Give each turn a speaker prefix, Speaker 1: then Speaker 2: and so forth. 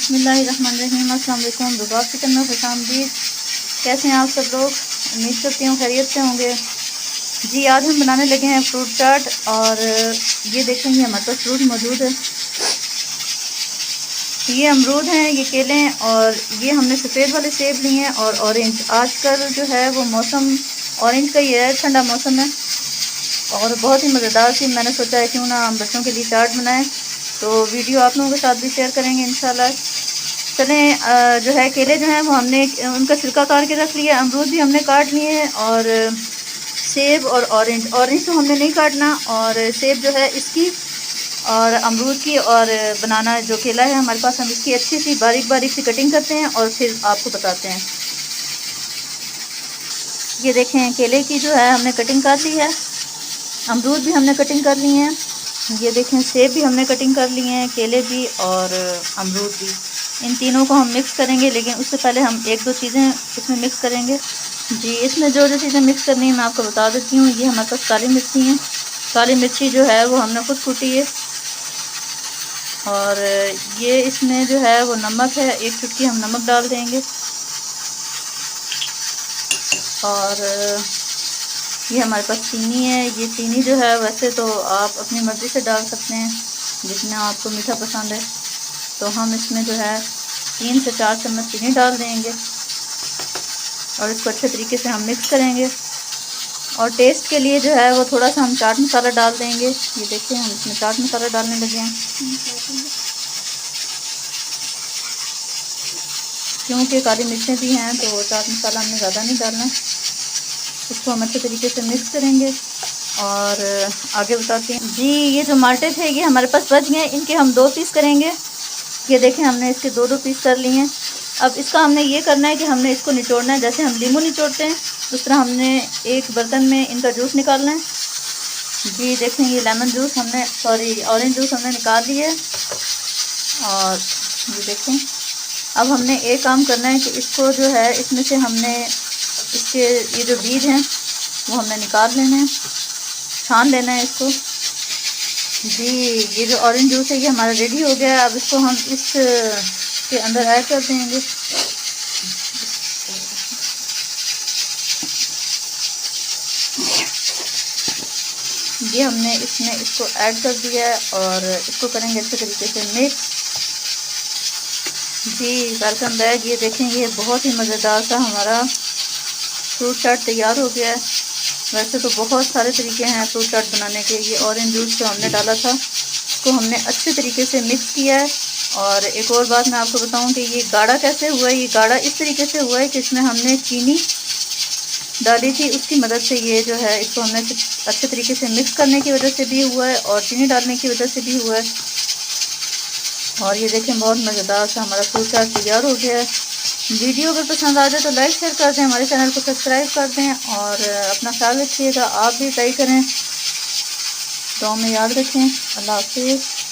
Speaker 1: बिस्मिल्लाहिर्रहमानिर्रहीम। अस्सलाम वालेकुम। रुबाब किचन में खुशामदीद। कैसे हैं आप सब लोग? उम्मीद करती हूँ खैरियत से होंगे। जी, आज हम बनाने लगे हैं फ्रूट चाट। और ये देखेंगे हमारे पास फ्रूट मौजूद है। ये अमरूद हैं, ये केले हैं, और ये हमने सफ़ेद वाले सेब लिए हैं और ऑरेंज। आजकल जो है वो मौसम ऑरेंज का ही है, ठंडा मौसम है और बहुत ही मज़ेदार सी मैंने सोचा है क्यों ना हम बच्चों के लिए चाट बनाएं। तो वीडियो आप लोगों के साथ भी शेयर करेंगे इंशाल्लाह। चलें, जो है केले जो हैं वो हमने उनका छिलका काट के रख लिया। अमरूद भी हमने काट लिए हैं और सेब और ऑरेंज तो हमने नहीं काटना, और सेब जो है इसकी और अमरूद की और बनाना जो केला है हमारे पास, हम इसकी अच्छी सी बारीक बारीक सी कटिंग करते हैं और फिर आपको बताते हैं। ये देखें, केले की जो है हमने कटिंग कर ली है, अमरूद भी हमने कटिंग कर ली है। ये देखें, सेब भी हमने कटिंग कर लिए हैं, केले भी और अमरूद भी। इन तीनों को हम मिक्स करेंगे, लेकिन उससे पहले हम एक दो चीज़ें इसमें मिक्स करेंगे। जी, इसमें जो जो चीज़ें मिक्स करनी है मैं आपको बता देती हूँ। ये हमारे पास काली मिर्ची है, काली मिर्ची जो है वो हमने खुद कूटी है। और ये इसमें जो है वो नमक है, एक चुटकी हम नमक डाल देंगे। और ये हमारे पास चीनी है। ये चीनी जो है वैसे तो आप अपनी मर्ज़ी से डाल सकते हैं, जितना आपको मीठा पसंद है। तो हम इसमें जो है 3 से 4 चम्मच चीनी डाल देंगे और इसको अच्छे तरीके से हम मिक्स करेंगे। और टेस्ट के लिए जो है वो थोड़ा सा हम चाट मसाला डाल देंगे। ये देखिए, हम इसमें चाट मसाला डालने लगे हैं, क्योंकि काली मिर्चें भी हैं तो चाट मसाला हमने ज़्यादा नहीं डालना। इसको हम अच्छे तरीके से मिक्स करेंगे और आगे बताते हैं। जी, ये जो माल्टे थे ये हमारे पास बच गए, इनके हम 2 पीस करेंगे। ये देखें, हमने इसके 2-2 पीस कर लिए हैं। अब इसका हमने ये करना है कि हमने इसको निचोड़ना है, जैसे हम नींबू निचोड़ते हैं उस तरह हमने एक बर्तन में इनका जूस निकालना है। जी देखें, ये लेमन जूस हमने ऑरेंज जूस हमने निकाल लिया है। और ये देखें, अब हमने एक काम करना है कि इसको जो है इसमें से हमने इसके ये जो बीज हैं वो हमने निकाल लेने हैं, छान लेना है इसको। जी, ये जो ऑरेंज जूस है ये हमारा रेडी हो गया है। अब इसको हम इस के अंदर ऐड कर देंगे। ये हमने इसमें इसको ऐड कर दिया है और इसको करेंगे अच्छे तरीके से मिक्स। जी, वेलकम बैक। ये देखें, ये बहुत ही मज़ेदार सा हमारा फ्रूट चाट तैयार हो गया है। वैसे तो बहुत सारे तरीके हैं फ्रूट चाट बनाने के। ये ऑरेंज जूस जो हमने डाला था इसको हमने अच्छे तरीके से मिक्स किया है। और एक और बात मैं आपको बताऊं कि ये गाढ़ा कैसे हुआ है। ये गाढ़ा इस तरीके से हुआ है कि इसमें हमने चीनी डाली थी, उसकी मदद से ये जो है इसको हमने अच्छे तरीके से मिक्स करने की वजह से भी हुआ है और चीनी डालने की वजह से भी हुआ है। और ये देखें, बहुत मज़ेदार सा हमारा फ्रूट चाट तैयार हो गया है। वीडियो अगर पसंद आ जाए तो लाइक शेयर कर दें, हमारे चैनल को सब्सक्राइब कर दें और अपना ख्याल रखिएगा। आप भी ट्राई करें, दुआ में याद रखें। अल्लाह हाफिज़।